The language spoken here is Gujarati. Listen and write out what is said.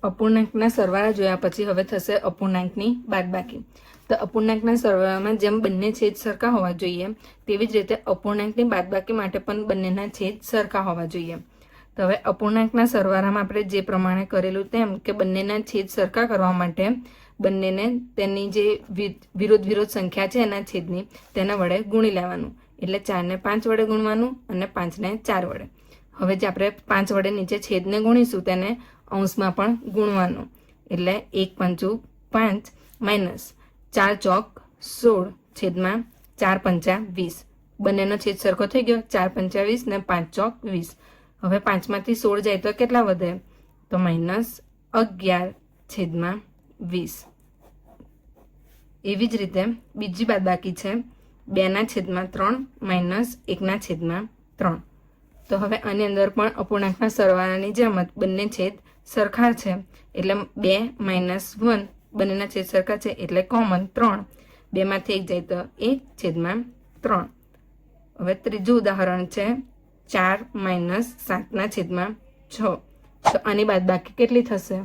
અપૂર્ણાંકના સરવાળા જોયા પછી હવે થશે અપૂર્ણાંકની બાદબાકી। તો અપૂર્ણાંકના સરવાળામાં જેમ બંને છેદ સરખા હોવા જોઈએ તેવી જ રીતે અપૂર્ણાંકની બાદબાકી માટે પણ બંનેના છેદ સરખા હોવા જોઈએ। તો હવે અપૂર્ણાંકના સરવાળામાં આપણે જે પ્રમાણે કરેલું તેમ કે બંનેના છેદ સરખા કરવા માટે બંનેને તેની જે વિરોધ સંખ્યા છે એના છેદની તેના વડે ગુણી લેવાનું। એટલે 4ને 5 વડે ગુણવાનું અને 5ને 4 વડે। હવે જે આપણે 5 વડે નીચે છેદને ગુણીશું તેને અંશમાં પણ ગુણવાનું। એટલે 1 પંચું 5 માઇનસ 4 ચોક 16 છેદમાં 4 પંચા 20। બંનેનો છેદ સરખો થઈ ગયો, 4 પંચા 20 ને 5 ચોક 20। હવે 5માંથી 16 જાય તો કેટલા વધે? તો -11 છેદમાં 20। એવી જ રીતે બીજી બાદબાકી છે 2ના છેદમાં 3 માઇનસ 1ના છેદમાં 3। તો હવે આની અંદર પણ અપૂર્ણાંકના સરવાળાની જેમ જ બંને છેદ સરખા છે એટલે 2 માઇનસ 1 બંનેના છેદ સરખા છે એટલે કોમન 3। 2માંથી 1 જાય તો 1 છેદમાં 3। હવે ત્રીજું ઉદાહરણ છે 4 માઇનસ 7ના છેદમાં 6। તો આની બાદબાકી કેટલી થશે?